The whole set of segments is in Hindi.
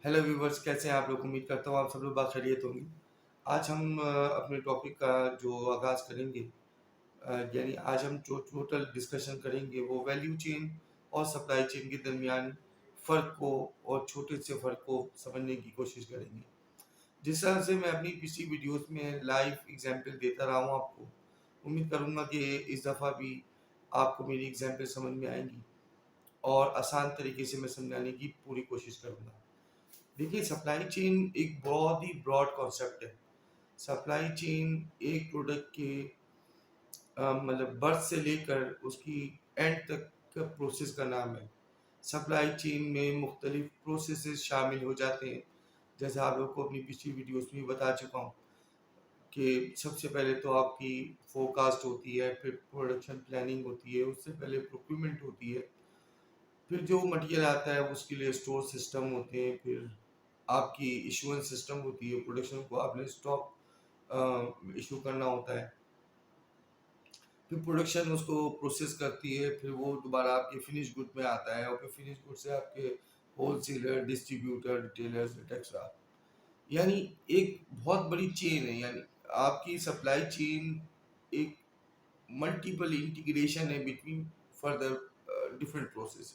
हेलो व्यूवर्स, कैसे हैं आप लोग। उम्मीद करता हूँ आप सब लोग बाखैरियत होंगे। आज हम अपने टॉपिक का जो आगाज़ करेंगे, यानी आज हम जो टोटल डिस्कशन करेंगे वो वैल्यू चेन और सप्लाई चेन के दरमियान फ़र्क को और छोटे से फ़र्क को समझने की कोशिश करेंगे। जिस तरह से मैं अपनी पिछली वीडियोस में लाइव एग्जांपल देता रहा हूँ आपको, उम्मीद करूँगा कि इस दफ़ा भी आपको मेरी एग्जांपल समझ में आएंगी और आसान तरीके से मैं समझाने की पूरी कोशिश करूँगा। देखिए, सप्लाई चेन एक बहुत ही ब्रॉड कॉन्सेप्ट है। सप्लाई चेन एक प्रोडक्ट के मतलब बर्थ से लेकर उसकी एंड तक का प्रोसेस का नाम है। सप्लाई चेन में मुख्तलिफ प्रोसेसेस शामिल हो जाते हैं। जैसे आप लोग को अपनी पिछली वीडियोस में बता चुका हूँ कि सबसे पहले तो आपकी फोरकास्ट होती है, फिर प्रोडक्शन प्लानिंग होती है, उससे पहले प्रोक्यूरमेंट होती है, फिर जो मटेरियल आता है उसके लिए स्टोर सिस्टम होते हैं, फिर आपकी इशुएंस सिस्टम होती है, प्रोडक्शन को आपने स्टॉक इशू करना होता है, फिर प्रोडक्शन उसको प्रोसेस करती है, फिर वो दोबारा आपके फिनिश गुड में आता है और फिर फिनिश गुड से आपके होलसेलर, डिस्ट्रीब्यूटर, रिटेलर्स एक्सेट्रा। यानी एक बहुत बड़ी चेन है। यानी आपकी सप्लाई चेन एक मल्टीपल इंटीग्रेशन है बिटवीन फर्दर डिफरेंट प्रोसेस।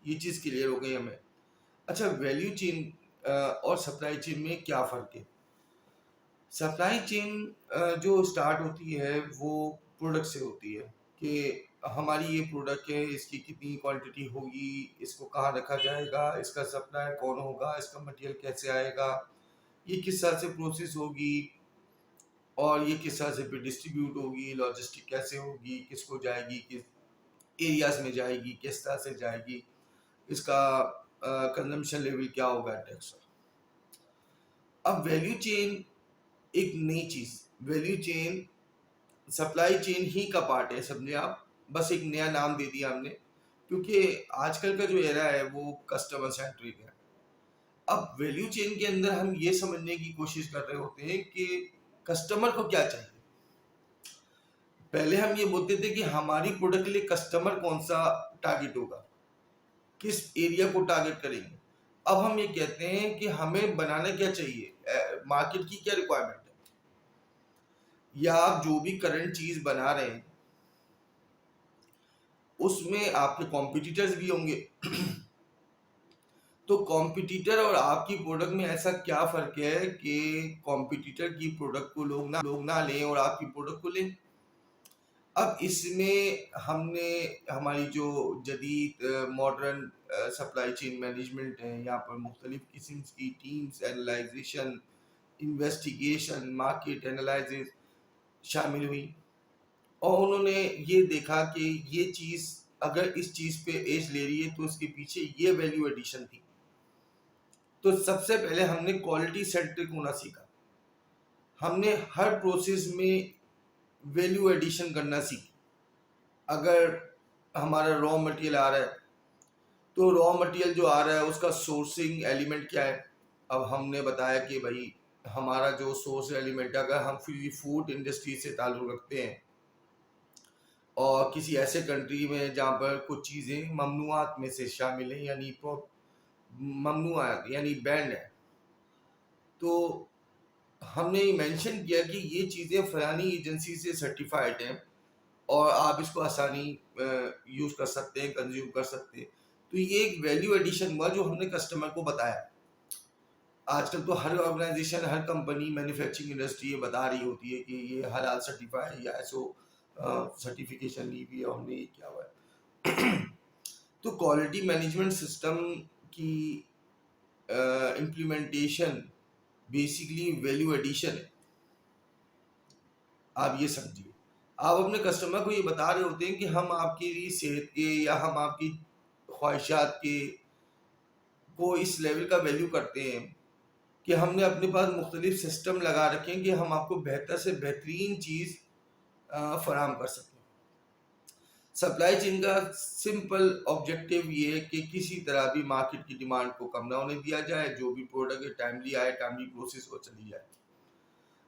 ये चीज़ क्लियर हो गई हमें। अच्छा, वैल्यू चेन और सप्लाई चेन में क्या फ़र्क है। सप्लाई चेन जो स्टार्ट होती है वो प्रोडक्ट से होती है कि हमारी ये प्रोडक्ट है, इसकी कितनी क्वांटिटी होगी, इसको कहाँ रखा जाएगा, इसका सप्लायर कौन होगा, इसका मटेरियल कैसे आएगा, ये किस तरह से प्रोसेस होगी और ये किस तरह से फिर डिस्ट्रीब्यूट होगी, लॉजिस्टिक कैसे होगी, किसको जाएगी, किस एरियाज में जाएगी, किस तरह से जाएगी, इसका कंजम्पशन लेवल क्या होगा, टैक्स। अब वैल्यू चेन एक नई चीज। वैल्यू चेन सप्लाई चेन ही का पार्ट है, समझे आप। बस एक नया नाम दे दिया हमने, क्योंकि आजकल का जो एरा है वो कस्टमर सेंट्रिक है। अब वैल्यू चेन के अंदर हम ये समझने की कोशिश कर रहे होते हैं कि कस्टमर को क्या चाहिए। पहले हम ये बोलते थे कि हमारी प्रोडक्ट के लिए कस्टमर कौन सा टारगेट होगा, किस एरिया को टारगेट करेंगे। अब हम ये कहते हैं कि हमें बनाना क्या चाहिए, मार्केट की क्या रिक्वायरमेंट है, या आप जो भी करंट चीज बना रहे हैं उसमें आपके कॉम्पिटिटर्स भी होंगे। तो कॉम्पिटिटर और आपकी प्रोडक्ट में ऐसा क्या फर्क है कि कॉम्पिटिटर की प्रोडक्ट को लोग ना लें और आपकी प्रोडक्ट को लें। अब इसमें हमने हमारी जो जदीद मॉडर्न सप्लाई चेन मैनेजमेंट है, यहाँ पर मुख्तलिफ किस्म की teams, analysation, investigation, market analysis शामिल हुई और उन्होंने ये देखा कि ये चीज़ अगर इस चीज़ पे एज ले रही है तो उसके पीछे ये वैल्यू एडिशन थी। तो सबसे पहले हमने क्वालिटी सेंट्रिक होना सीखा। हमने हर प्रोसेस में वैल्यू एडिशन करना सीखी। अगर हमारा रॉ मटेरियल आ रहा है तो रॉ मटेरियल जो आ रहा है उसका सोर्सिंग एलिमेंट क्या है। अब हमने बताया कि भाई हमारा जो सोर्स एलिमेंट, अगर हम फूड इंडस्ट्री से ताल्लुक़ रखते हैं और किसी ऐसे कंट्री में जहाँ पर कुछ चीज़ें ममनुआत में से शामिल हैं, यानी ममनुआत यानी बैंड है, तो हमने मेंशन किया कि ये चीज़ें फलानी एजेंसी से सर्टिफाइड हैं और आप इसको आसानी यूज़ कर सकते हैं, कंज्यूम कर सकते हैं। तो ये एक वैल्यू एडिशन हुआ जो हमने कस्टमर को बताया। आजकल तो हर ऑर्गेनाइजेशन, हर कंपनी, मैन्युफैक्चरिंग इंडस्ट्री ये बता रही होती है कि ये हलाल सर्टिफाई है या ऐसो सर्टिफिकेशन ली हुई है, हमने ये किया हुआ है। तो क्वालिटी मैनेजमेंट सिस्टम की इम्प्लीमेंटेशन बेसिकली वैल्यू एडिशन है। आप ये समझिए, आप अपने कस्टमर को ये बता रहे होते हैं कि हम आपकी सेहत के या हम आपकी ख्वाहिशात के को इस लेवल का वैल्यू करते हैं कि हमने अपने पास मुख्तलिफ सिस्टम लगा रखे हैं कि हम आपको बेहतर से बेहतरीन चीज़ फराहम कर सकें। सप्लाई चेन का सिंपल ऑब्जेक्टिव ये है कि किसी तरह भी मार्केट की डिमांड को कम ना होने दिया जाए, जो भी प्रोडक्ट है टाइमली आए, टाइमली प्रोसेस हो चली जाए।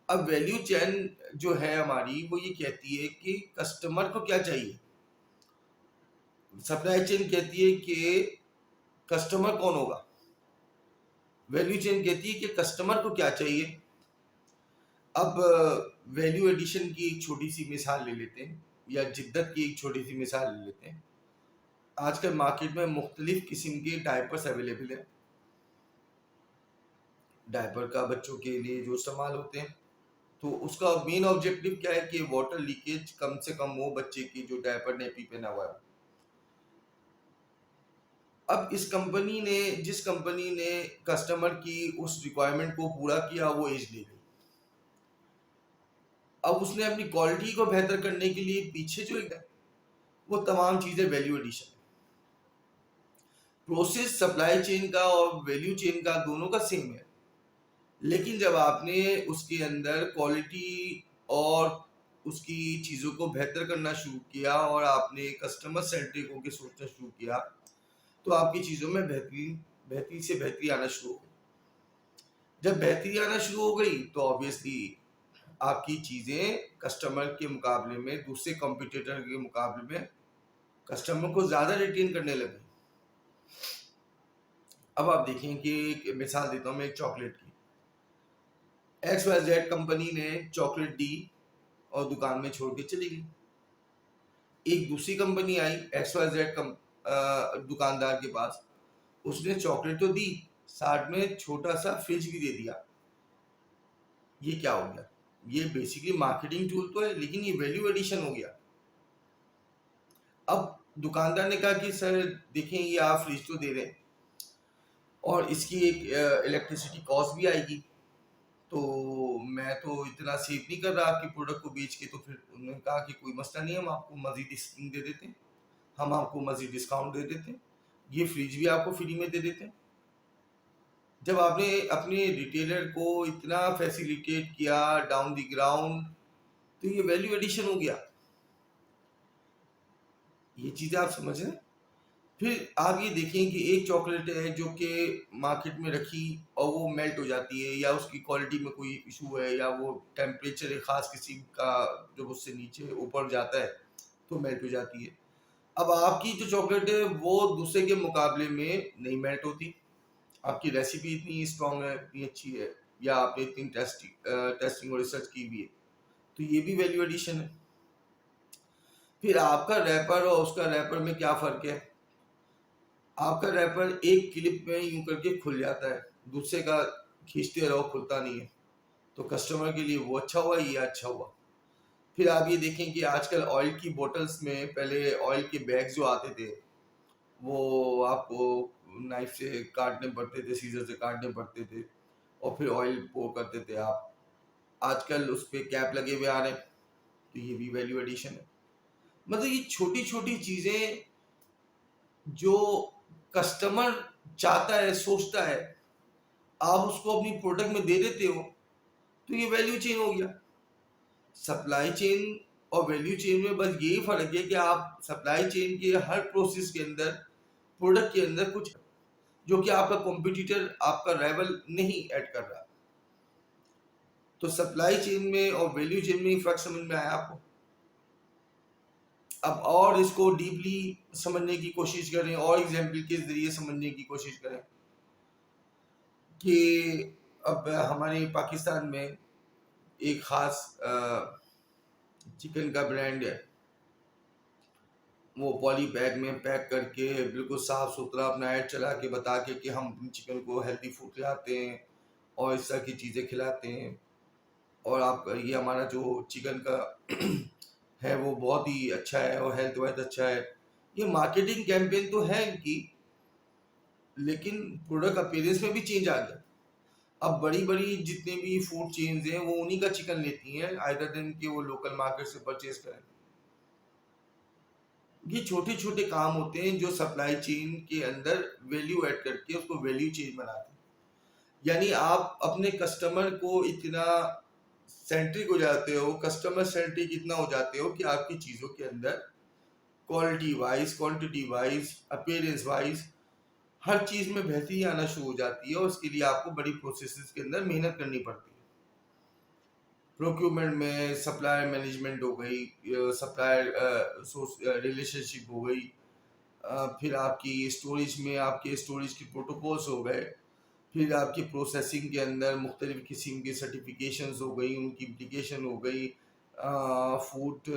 अब वैल्यू चेन जो है हमारी वो ये कहती है कि कस्टमर को क्या चाहिए। सप्लाई चेन कहती है कि कस्टमर कौन होगा, वैल्यू चेन कहती है कि कस्टमर को क्या चाहिए। अब वैल्यू एडिशन की एक छोटी सी मिसाल ले लेते हैं, या जिद्दत की एक छोटी सी मिसाल ले लेते हैं। आजकल मार्केट में मुख्तलिफ किस्म के डायपर्स अवेलेबल हैं। डायपर का बच्चों के लिए जो इस्तेमाल होते हैं, तो उसका मेन ऑब्जेक्टिव क्या है कि वाटर लीकेज कम से कम हो बच्चे की जो डायपर नेपी पहना हुआ है। अब जिस कंपनी ने कस्टमर की उस रिक्वायरमेंट को पूरा किया, वो एज ले गई। अब उसने अपनी क्वालिटी को बेहतर करने के लिए पीछे जो है वो तमाम चीजें value addition. Process supply chain का और वैल्यू चेन का दोनों का सेम है, लेकिन जब आपने उसके अंदर क्वालिटी और उसकी चीज़ों को बेहतर करना शुरू किया और आपने कस्टमर सेंट्रिक होकर सोचना शुरू किया, तो आपकी चीज़ों में बेहतरी से बेहतरी आना शुरू हो गई। जब बेहतरी आना शुरू हो गई तो ऑब्वियसली आपकी चीज़ें कस्टमर के मुकाबले में, दूसरे कॉम्पिटिटर के मुकाबले में कस्टमर को ज़्यादा रिटेन करने लगे। अब आप देखें कि एक मिसाल देता हूँ मैं एक चॉकलेट की। XYZ कंपनी ने चॉकलेट दी और दुकान में छोड़ के चली गई। एक दूसरी कंपनी आई XYZ दुकानदार के पास, उसने चॉकलेट तो दी, साथ में छोटा सा फ्रिज भी दे दिया। ये क्या हो गया? ये बेसिकली मार्केटिंग टूल तो है, लेकिन ये वैल्यू एडिशन हो गया। अब दुकानदार ने कहा कि सर देखें, ये आप फ्रिज तो दे रहे हैं और इसकी एक इलेक्ट्रिसिटी कॉस्ट भी आएगी, तो मैं तो इतना सेव नहीं कर रहा आपके प्रोडक्ट को बेच के। तो फिर उन्होंने कहा कि कोई मसला नहीं है, हम आपको मजीद स्कीम दे देते हैं, हम आपको मजीद डिस्काउंट दे देते हैं, ये फ्रिज भी आपको फ्री में दे देते हैं। जब आपने अपने रिटेलर को इतना फैसिलिटेट किया डाउन द ग्राउंड, तो ये वैल्यू एडिशन हो गया। ये चीज़ें आप समझ रहे हैं। फिर आप ये देखें कि एक चॉकलेट है जो कि मार्केट में रखी और वो मेल्ट हो जाती है, या उसकी क्वालिटी में कोई इशू है, या वो टेम्परेचर एक ख़ास किसी का जब उससे नीचे ऊपर जाता है तो मेल्ट हो जाती है। अब आपकी जो चॉकलेट है वो दूसरे के मुकाबले में नहीं मेल्ट होती। आपकी रेसिपी इतनी स्ट्रांग है, इतनी अच्छी है, या आपने इतनी टेस्टिंग और रिसर्च की भी है, तो ये भी वैल्यू एडिशन है। फिर आपका रैपर और उसका रैपर में क्या फ़र्क है? आपका रैपर एक क्लिप में यूं करके खुल जाता है, दूसरे का खींचते रहो खुलता नहीं है, तो कस्टमर के लिए वो अच्छा हुआ, ये अच्छा हुआ। फिर आप ये देखें कि आजकल ऑयल की बोतल्स में पहले ऑयल के बैग जो आते थे, वो आपको नाइफ से काटने पड़ते थे, सीजर से काटने पड़ते थे, और फिर ऑयल पोर करते थे आप। आजकल उस पर कैप लगे हुए आ रहे हैं, तो ये भी वैल्यू एडिशन है। मतलब ये छोटी छोटी चीज़ें जो कस्टमर चाहता है, सोचता है, आप उसको अपनी प्रोडक्ट में दे देते हो, तो ये वैल्यू चेन हो गया। सप्लाई चेन और वैल्यू चेन में बस यही फर्क है कि आप सप्लाई चेन के हर प्रोसेस के अंदर, प्रोडक्ट के अंदर कुछ जो कि आपका कॉम्पिटिटर, आपका राइवल नहीं ऐड कर रहा। तो सप्लाई चेन में और वैल्यू चेन में फर्क समझ में आया आपको? अब और इसको डीपली समझने की कोशिश करें और एग्जाम्पल के जरिए समझने की कोशिश करें कि अब हमारे पाकिस्तान में एक ख़ास चिकन का ब्रांड है, वो पॉली बैग में पैक करके बिल्कुल साफ़ सुथरा अपना ऐड चला के बता के कि हम चिकन को हेल्दी फूड खिलाते हैं और इस तरह की चीज़ें खिलाते हैं, और आप ये हमारा जो चिकन का है वो बहुत ही अच्छा है और हेल्थ वाइज अच्छा है। ये मार्केटिंग कैंपेन तो है इनकी, लेकिन प्रोडक्ट अपीयरेंस में भी चेंज आ गया। अब बड़ी बड़ी जितने भी फूड चेन्स हैं वो उन्हीं का चिकन लेती हैं, आइदर देन कि वो लोकल मार्केट से परचेज करें। ये छोटे छोटे काम होते हैं जो सप्लाई चेन के अंदर वैल्यू ऐड करके उसको वैल्यू चेन बनाते हैं। यानी आप अपने कस्टमर को इतना सेंट्रिक हो जाते हो, कस्टमर सेंट्रिक इतना हो जाते हो कि आपकी चीज़ों के अंदर quality wise, quantity wise, appearance wise हर चीज़ में बेहतरी आना शुरू हो जाती है, और उसके लिए आपको बड़ी प्रोसेसेस के अंदर मेहनत करनी पड़ती है। प्रोक्यूरमेंट में सप्लायर मैनेजमेंट हो गई, सप्लायर रिलेशनशिप हो गई, फिर आपकी स्टोरेज में आपके स्टोरेज के प्रोटोकॉल्स हो गए, फिर आपकी प्रोसेसिंग के अंदर मुख्तलिफ किस्म की सर्टिफिकेशंस हो गई, उनकी इम्प्लीकेशन हो गई, फूड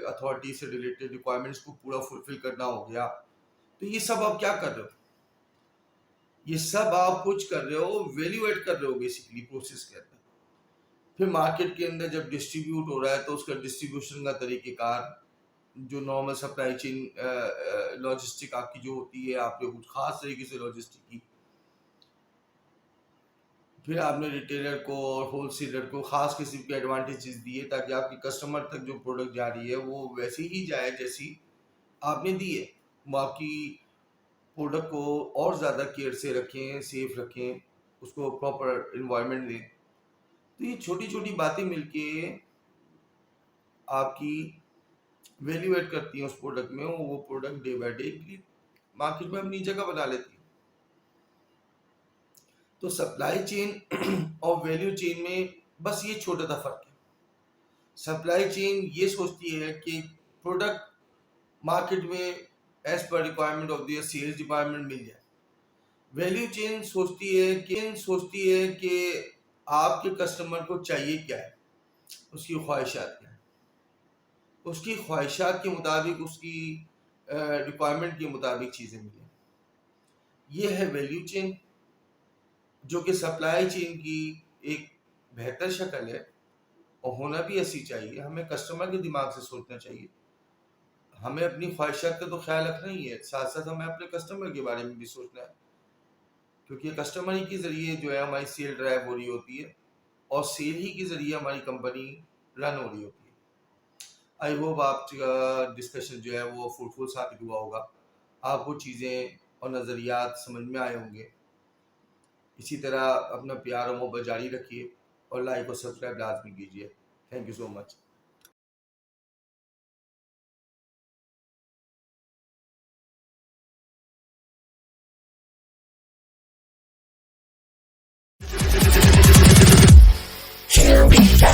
अथॉरिटी से रिलेटेड रिक्वायरमेंट्स को पूरा फुलफिल करना हो गया। तो ये सब आप क्या कर रहे हो? ये सब आप कुछ कर रहे हो, वैल्यू ऐड कर रहे हो बेसिकली प्रोसेस के अंदर। फिर मार्केट के अंदर जब डिस्ट्रीब्यूट हो रहा है तो उसका डिस्ट्रीब्यूशन का तरीक़ेकार, जो नॉर्मल सप्लाई चेन लॉजिस्टिक आपकी जो होती है, आपने कुछ खास तरीके से लॉजिस्टिक की। फिर आपने रिटेलर को और होलसेलर को खास किस्म के एडवांटेजेस दिए ताकि आपके कस्टमर तक जो प्रोडक्ट जा रही है वो वैसी ही जाए जैसी आपने दी है। वो आपकी प्रोडक्ट को और ज़्यादा केयर से रखें, सेफ रखें, उसको प्रॉपर इन्वायरमेंट दें। तो ये छोटी छोटी बातें मिलके आपकी वैल्यू ऐड करती हैं उस प्रोडक्ट में, वो product day by day market में अपनी जगह बना लेती है। तो सप्लाई चेन और वैल्यू चेन में बस ये छोटा सा फर्क है। सप्लाई चेन ये सोचती है कि प्रोडक्ट मार्केट में एज पर requirement of the sales department मिल जाए। वैल्यू चेन सोचती है कि आपके कस्टमर को चाहिए क्या है, उसकी ख्वाहिशात क्या है, उसकी ख्वाहिशात के मुताबिक, उसकी रिक्वायरमेंट के मुताबिक चीज़ें मिलें। ये है वैल्यू चेन, जो कि सप्लाई चेन की एक बेहतर शक्ल है और होना भी ऐसी चाहिए। हमें कस्टमर के दिमाग से सोचना चाहिए। हमें अपनी ख्वाहिशात का तो ख्याल रखना ही है, साथ साथ हमें अपने कस्टमर के बारे में भी सोचना है, क्योंकि कस्टमर ही के ज़रिए जो है हमारी सेल ड्राइव हो रही होती है और सेल ही के ज़रिए हमारी कंपनी रन हो रही होती है। आई होप आपका डिस्कशन जो है वो फ्रूटफुल साबित हुआ होगा, आपको चीज़ें और नज़रियात समझ में आए होंगे। इसी तरह अपना प्यार और मोहब्बत जारी रखिए और लाइक और सब्सक्राइब लाजमी कीजिए। Thank you so much. Here we go.